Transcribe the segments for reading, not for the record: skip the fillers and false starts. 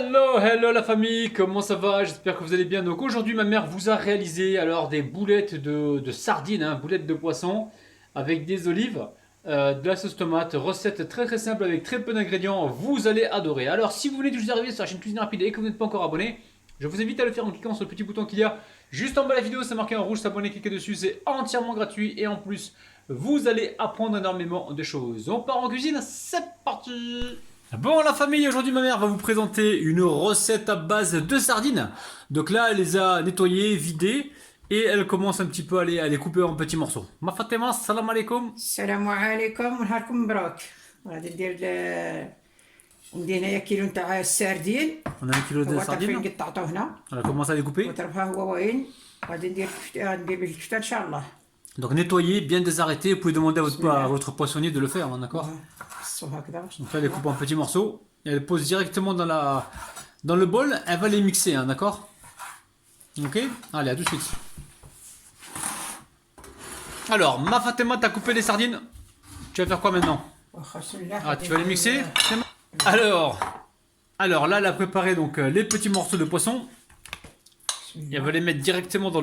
Hello la famille, comment ça va? J'espère que vous allez bien. Donc aujourd'hui ma mère vous a réalisé alors des boulettes de sardines, hein, boulettes de poisson avec des olives, de la sauce tomate, recette très simple avec très peu d'ingrédients, vous allez adorer. Alors si vous venez tout juste d'arriver sur la chaîne Cuisine Rapide et que vous n'êtes pas encore abonné, je vous invite à le faire en cliquant sur le petit bouton qu'il y a juste en bas de la vidéo, c'est marqué en rouge s'abonner, cliquez dessus, c'est entièrement gratuit et en plus vous allez apprendre énormément de choses. On part en cuisine, c'est parti! Bon la famille, aujourd'hui ma mère va vous présenter une recette à base de sardines. Donc là elle les a nettoyées, vidées et elle commence un petit peu à les couper en petits morceaux. Ma Fatima, salam alaikum. السلام عليكم ونهاركم مبروك. غادي ندير هنايا كيلو نتاع السردين. On a un kilo de هو طرفين sardines, قطعته هنا on a commencé à les couper. وطرفها هو وين. غادي ندير به الكفته ان شاء الله. Donc nettoyer, bien désarrêter, vous pouvez demander à votre poissonnier de le faire, hein, d'accord? خصو هكذا. Donc là elle les coupe en petits morceaux et elle pose directement dans le bol, elle va les mixer, hein, d'accord? Ok? Allez, à tout de suite. Alors, ma Fatima, t'as coupé les sardines. Tu vas faire quoi maintenant? Ah, tu vas les mixer? Alors là, elle a préparé donc les petits morceaux de poisson. Et elle va les mettre directement dans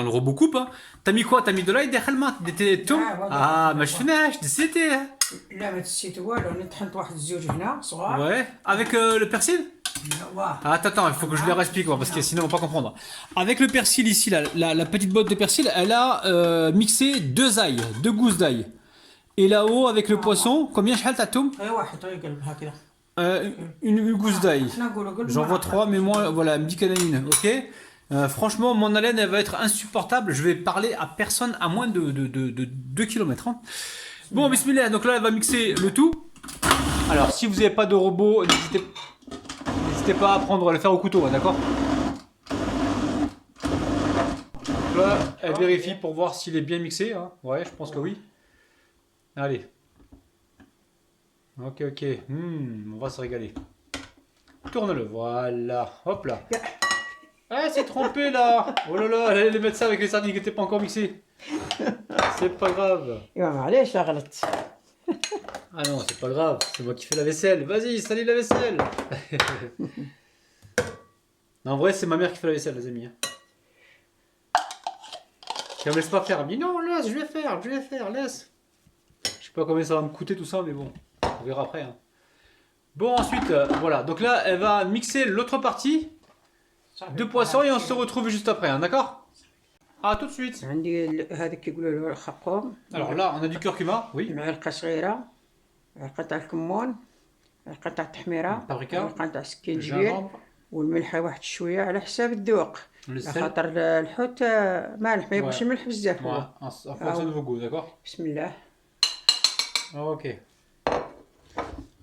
le robot coupe. Hein. T'as mis quoi? T'as mis de l'ail, des khalmat, des tomates? Ah, mais je finis, décidé. لا ما تسيت والو. انا طحنت واحد الزوج هنا صغار. Ouais, avec le persil? واه. Ah, attends, il faut que je leur explique parce que sinon on va pas comprendre. Avec le persil ici, la petite botte de persil, elle a mixé deux ails, deux gousses d'ail. Et là-haut, avec le poisson, combien شحال تاع الثوم? غير واحد غير قلب هكذا. Une gousse d'ail. حنا نقولوا قلب. J'en vois trois, mais moi, voilà, elle me dit qu'il y en a une, ok? Franchement, mon haleine, elle va être insupportable. Je vais parler à personne à moins de 2 km. Hein. Bon, bismillah, donc là, elle va mixer le tout. Alors, si vous n'avez pas de robot, n'hésitez pas à prendre, à le faire au couteau, hein, d'accord? Donc là, elle vérifie pour voir s'il est bien mixé. Hein. Ouais, je pense que oui. Allez. Ok. On va se régaler. Tourne-le, voilà. Hop là. Ah, c'est trompé là. Oh là là, elle allait les mettre ça avec les sardines qui n'étaient pas encore mixées. C'est pas grave. ايوا معليش غلط. Ah non, c'est pas grave, c'est moi qui fais la vaisselle. Vas-y, salis la vaisselle. Non, en vrai, c'est ma mère qui fait la vaisselle, les amis. Elle me laisse pas faire. Elle me dit non, laisse, je vais faire, laisse. Je sais pas combien ça va me coûter tout ça, mais bon, on verra après. Hein. Bon, ensuite, voilà. Donc là, elle va mixer l'autre partie de poisson et on se retrouve juste après, hein, d'accord? À tout de suite. عندي هذا كيقولوا له الخرقوم. Alors là, on a du curcuma, oui. معلقه صغيره. معلقه تاع الكمون. معلقه تاع التحميره. بابريكا. معلقه تاع السكينجبير. Gingembre. والملح واحد شويه على حساب الذوق. على السل. خاطر الحوت مالح ما يبغيش الملح بزاف Ouais, هو. en fonction de vos goûts, d'accord? بسم الله. Ok.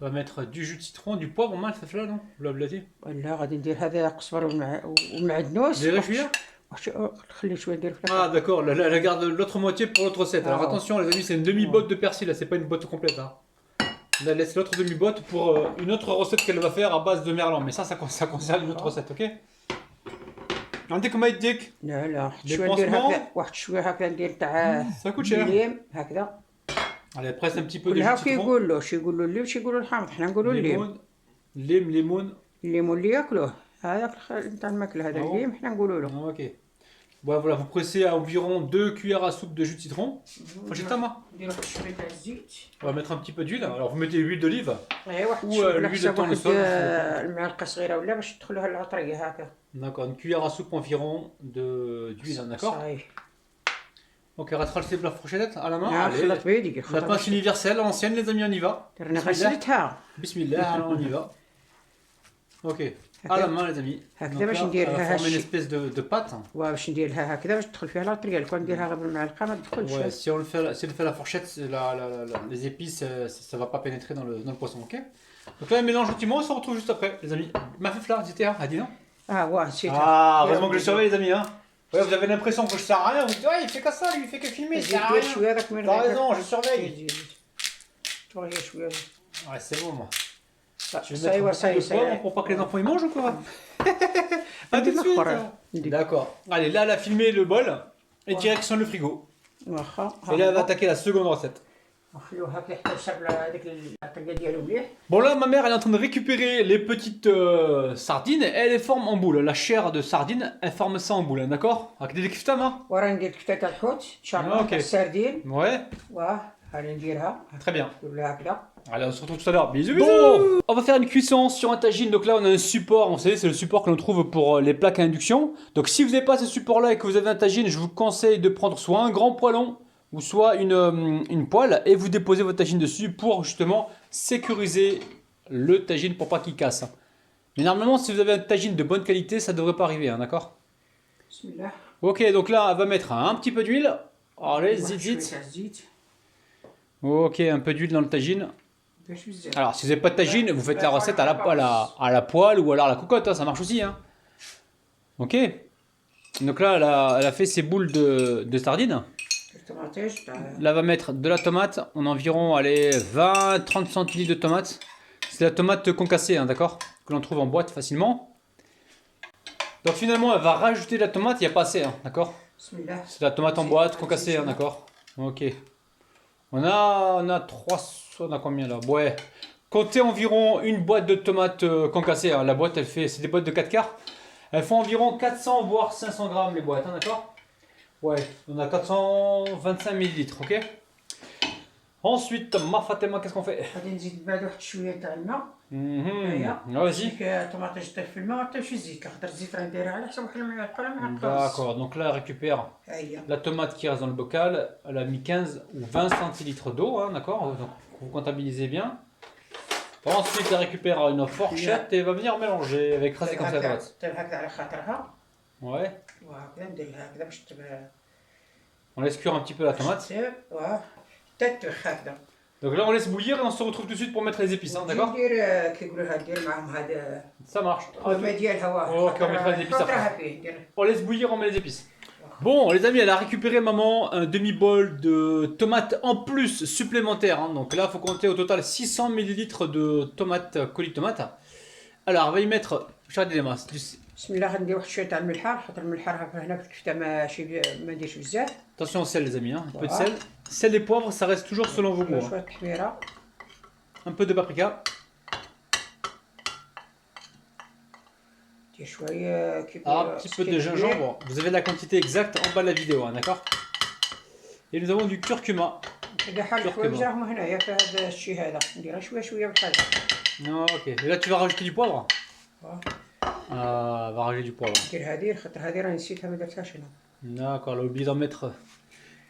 On va mettre du jus de citron, du poivre, mal ça fait là, non? Le blati. ولا غادي ندير هذا قزبر والمعدنوس. Des réchauffir? خلي شويه ندير في Ah d'accord, elle garde l'autre moitié pour l'autre recette. Alors Ah. attention les amis, c'est une demi-botte de persil, là c'est pas une botte complète. Hein. Elle laisse l'autre demi-botte pour une autre recette qu'elle va faire à base de merlan. Mais ça concerne une autre recette, ok? عندك ما يديك؟ لا لا Des شويه ندير pansements. هكا واحد شويه هكا ندير تاع Ça coûte cher. الليم هكذا. Allez, presse un petit peu de jus كلها de citron. كيقول له شي يقولوا الليم شي يقولوا الحامض. حنا نقولوا الليم. Limon. الليمون اللي ياكلوه هذاك نتاع الماكله هذا Ah bon. الليم حنا نقولوا له. Ok. Bon, voilà, vous pressez à environ 2 cuillères à soupe de jus de citron. Faut jeter moi. ندير واحد شويه تاع الزيت. On va mettre un petit peu d'huile. Alors vous mettez l'huile d'olive. اي واحد Ou شويه على l'huile de حساب واحد tournesol. المعلقه صغيره ولا باش تدخلوها العطريه هكا. D'accord, une cuillère à soupe environ d'huile, hein, d'accord? صحيح. Ok, rattraper la fourchette à la main. لا Allez. خلط بيديك. La pince universelle, ancienne, les amis, on y va. درنا Bismillah. غسلتها. Bismillah, on y va. Ok, à la main, les amis. هكذا Donc باش là, ندير elle va لها former une هالشي. espèce de pâte. باش ندير لها هكذا باش تدخل فيها العطريه. كون نديرها غير بالمعلقه ما تدخلش. Ouais, si on le fait à la fourchette, les épices, ça va pas pénétrer dans le poisson, ok? Donc là, elle mélange gentiment, on se retrouve juste après, les amis. Ma fif là, c'était hein, dit non? واه نسيتها. Ah, heureusement que je surveille, les amis, hein. Ouais, vous avez l'impression que je sers à rien, vous dites, ouais, il fait que ça, lui, il fait que filmer, il sert à ندير rien. شويه هذاك من T'as raison, je surveille. شويه شويه. Ouais, c'est bon, moi. Je vais صاي mettre وصاي un peu de poivre صاي. pour pas que les enfants ils mangent ou quoi? À tout de ندير suite. الأخرى. ندير. D'accord. Allez, là, elle a filmé le bol et Ouais. direction le frigo. واخا. Et là, elle va attaquer la seconde recette. نخلوها هكا حتى تشرب هذيك الطريقه ديالو مليح. Bon là, ma mère, elle est en train de récupérer les petites sardines et elle les forme en boule. La chair de sardine, elle forme ça en boule, hein, d'accord? Avec des kiftam, hein? وراه ندير كفته تاع الحوت ان شاء الله اوكي. تاع السردين. Ouais, واه هاني نديرها très bien. نديرها هكذا. Allez, on se retrouve tout à l'heure. Bisous, bisous. On va faire une cuisson sur un tagine. Donc là, on a un support. Vous savez, c'est le support que l'on trouve pour les plaques à induction. Donc si vous n'avez pas ce support-là et que vous avez un tagine, je vous conseille de prendre soit un grand poêlon ou soit une poêle et vous déposez votre tagine dessus pour justement sécuriser le tagine pour pas qu'il casse. Mais normalement, si vous avez un tagine de bonne qualité, ça ne devrait pas arriver, hein, d'accord? بسم الله. Ok, donc là, on va mettre un petit peu d'huile. Allez, واحد zit, شوية zit. تاع الزيت. Ok, un peu d'huile dans le tagine. باش بزاف. Alors, si vous n'avez pas de tagine, vous faites la recette à la poêle ou alors à la cocotte, hein, ça marche aussi. Hein. Ok. Donc là, elle a fait ses boules de sardines. الطماطيش تاع Là, elle va mettre de la tomate. On a environ, allez, 20-30 centilitres de tomate. C'est la tomate concassée, hein, d'accord? Que l'on trouve en boîte facilement. Donc finalement, elle va rajouter de la tomate, il n'y a pas assez, hein, d'accord? بسم الله. C'est la tomate en boîte concassée, hein, d'accord? Ok. On a 300, on a combien là? Ouais. Comptez environ une boîte de tomates concassées. Hein. La boîte, elle fait, c'est des boîtes de 4 quarts. Elles font environ 400 voire 500 grammes les boîtes, hein, d'accord? Ouais, on a 425 millilitres, ok? Ensuite, ma Fatima, qu'est-ce qu'on fait? غادي نزيد بعد واحد شويه تاع الماء. Vas-y. ديك الطماطيش طيب في الماء حتى شي زيت، خاطر الزيت راه نديرها على حسب واحد المعلقه ولا معلقه. D'accord, donc là, elle récupère ها هي. la tomate qui reste dans le bocal. Elle a mis 15 ou 20 centilitres d'eau, hein, d'accord? Donc, vous comptabilisez bien. Ensuite, elle récupère une fourchette et va venir mélanger avec écraser comme ça à droite. طيب هكذا على خاطرها. Ouais. وهكذا نديرها هكذا باش تبقى. On laisse cuire un petit peu la tomate. واه. تتخ هكذا. Donc là, on laisse bouillir et on se retrouve tout de suite pour mettre les épices, hein, d'accord? ندير كيقولوها ندير معاهم هذا Ça marche. الماء ديالها واه. Ok, on mettra les épices après. راها فيه ندير. On laisse bouillir, on met les épices. Bon, les amis, elle a récupéré, maman, un demi-bol de tomates en plus supplémentaire. Hein. Donc là, il faut compter au total 600 millilitres de tomates, colis de tomates. Alors, on va y mettre, regardez les masses. بسم الله غندير واحد شويه تاع الملحه، خاطر الملحه راه هنا في الكفته ماشي ما نديرش بزاف. Attention au sel, les amis. Hein. Un peu de sel. Sel et poivre, ça reste toujours selon vos goûts. Hein. شويه تحميره. Un peu de paprika. دير شويه Un petit peu de gingembre. Vous avez la quantité exacte en bas de la vidéo, hein, d'accord? Et nous avons du curcuma. كذا حال الحوايج راهم هنايا في هذا الشيء هذا، نديرها شويه شويه بحال هكا. Non, ok. Et là, tu vas rajouter du poivre? واه. On va rajouter du poivre. ندير هذه خاطر هذه راه نسيتها ما درتهاش هنا. D'accord, elle a oublié d'en mettre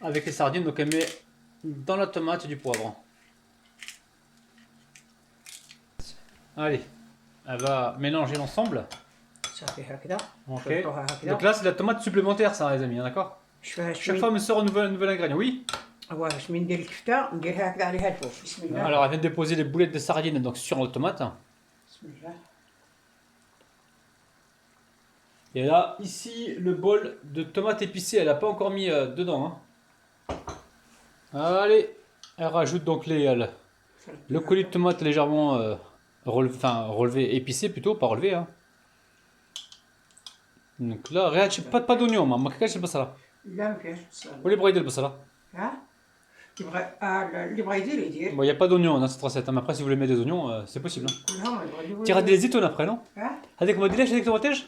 avec les sardines, donc elle met dans la tomate du poivre. Allez, elle va mélanger l'ensemble. صافي هكذا. Ok. نحطوها هكذا. Donc là, c'est de la tomate supplémentaire, ça, les amis, hein, d'accord? Chaque fois, elle me sort un nouvel ingrédient, oui? واه باش من ندير الكفته نديرها هكذا عليها الفوق. بسم الله. Alors, elle vient de déposer les boulettes de sardines donc, sur la tomate. بسم الله. Et là, ici, le bol de tomates épicées, elle n'a pas encore mis dedans. Hein. Allez, elle rajoute donc le colis de tomate légèrement relevé, épicé plutôt, pas relevé. Hein. Donc là, pas d'oignon, ما كاينش البصله. لا ما فيهاش بصل. واللي بغى يدير البصله. ها؟ اللي بغى يدير يدير. Bon, il n'y a pas d'oignon dans cette recette, hein, mais après si vous voulez mettre des oignons, c'est possible. Hein. كلهم يبغى يديروا. Tu rajoutes des zitoun après, non? ها؟ هذيك ما ديرهاش هذيك طوماطيش؟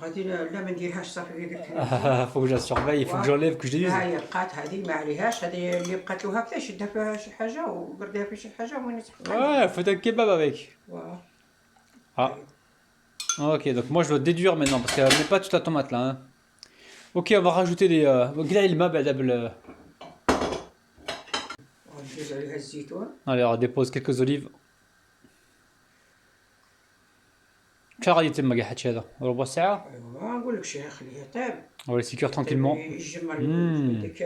غادي لا ما نديرهاش صافي درتها. Faut que je la surveille, il faut que j'enlève, que je délise. ها هي بقات هذه ما عليهاش، هذه اللي بقات له هكذا شدها فيها شي حاجه وقردها في شي حاجه وين Ouais, faut un kebab avec. واه. Ah. Ok, donc moi je dois déduire maintenant parce qu'elle met pas toute la tomate là. Hein. Ok, on va rajouter des. وندوز عليها الزيتون. Allez, on dépose quelques olives. شحال غادي تما كاع هادشي هذا؟ ربع ساعة؟ ايوا نقول لك شي خليها طيب. On va laisser cuire tranquillement. يجمر ديك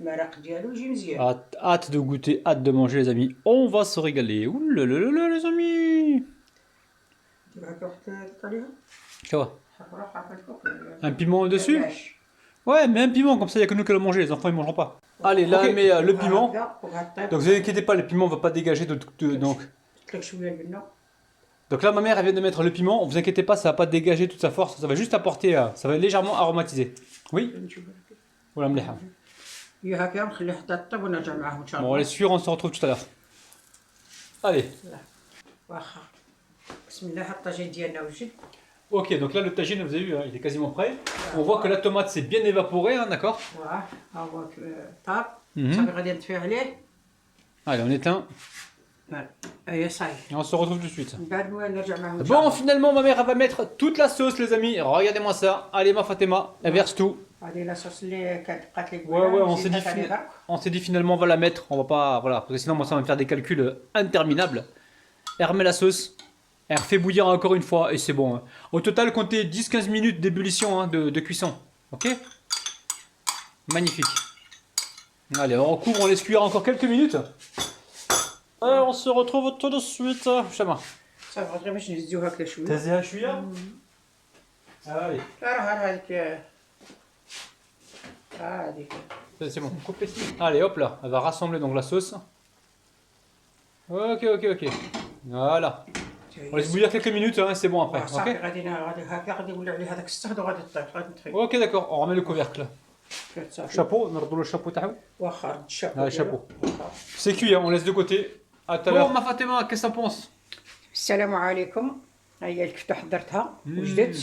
المرق ديالو يجي مزيان. Hâte de goûter, hâte de manger les amis. On va se régaler. Ouh là là là là les amis. دير هكا واحد عليها. Quoi? حفره حافه الفوق. Un piment dessus? Ouais, mais un piment, comme ça il n'y a que nous qui allons manger, les enfants ils mangeront pas. Allez, là, elle met le piment. Donc vous inquiétez pas, le piment va pas dégager donc. Donc là, ma mère elle vient de mettre le piment, vous inquiétez pas, ça va pas dégager toute sa force, ça va juste apporter, ça va légèrement aromatiser. Oui? Voilà, mleha. هي هكا نخليه حتى تطيب ونرجع معاهم ان شاء Bon, الله. on est sûr, on se retrouve tout à l'heure. Allez. واخا. بسم الله الطاجين ديالنا وجد. Ok, donc là le tagine, vous avez vu, hein, il est quasiment prêt. On voit que la tomate s'est bien évaporée, hein, d'accord? واه ها هو طاب. Mhm. صافي غادي نطفي عليه. Allez, on éteint اي صاي. et on se retrouve tout de suite. من بعد ما نرجع معاهم ان شاء Bon, الله. finalement, ma mère elle va mettre toute la sauce, les amis. Regardez-moi ça. Allez, ma Fatima, elle verse tout. هذه لاصوص اللي كانت بقات لي Ouais, ouais, on s'est dit finalement, on va la mettre. On va pas, voilà, parce que sinon, moi, ça va me faire des calculs interminables. Elle remet la sauce. Elle refait bouillir encore une fois et c'est bon. Hein. Au total, comptez 10-15 minutes d'ébullition, hein, de cuisson. Ok? Magnifique. Allez, on recouvre, on laisse cuire encore quelques minutes. Et on se retrouve tout de suite. Chama. صافي غير باش نهزو هكا شويه. T'as chouïa? Allez. راه هذيك هذيك. C'est bon. Allez, hop là. Elle va rassembler donc la sauce. Ok, ok, ok. Voilà. On laisse bouillir quelques minutes, hein, c'est bon après. صافي Ok, غادي هكا غادي نولي عليه هذاك الصهد وغادي تطيب غادي نطفي. ok, d'accord. On remet le couvercle. صافي. Chapeau, on a le chapeau تاعو. واخا رد الشابو. Ah, chapeau. C'est cuit, hein, on laisse de côté. À tout à l'heure. Bon, ma Fatima, qu'est-ce que t'en penses? السلام عليكم. ها هي الكفته حضرتها وجدت.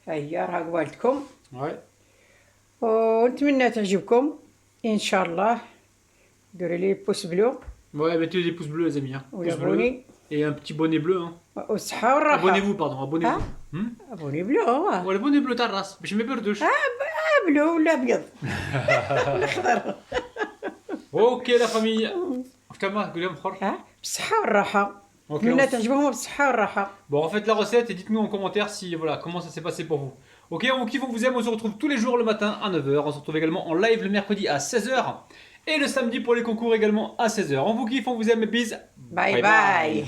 ها هي راه قوالتكم Ouais. ونتمنى تعجبكم ان شاء الله. ديروا لي بوس بلو Ouais, mettez des pouces bleus, les amis. Hein. Pouces bleus. ويابوني Et un petit bonnet bleu. Hein. والصحة والراحة. Abonnez-vous, pardon, abonnez-vous. Ah. Hmm? ابوني بلو هو Ouais, le bonnet bleu, ta race. Mais je mets pas le douche. بلو ولا ابيض. الاخضر. Ok, la famille. Fatima, Guillaume, خور. ها بالصحة والراحة. Ok, نتمنى on- تعجبهم بالصحة والراحة. Bon, refaites la recette et dites-nous en commentaire si voilà comment ça s'est passé pour vous. Ok, on vous kiffe, on vous aime, on se retrouve tous les jours le matin à 9h. On se retrouve également en live le mercredi à 16h et le samedi pour les concours également à 16h. On vous kiffe, on vous aime, bis. باي باي.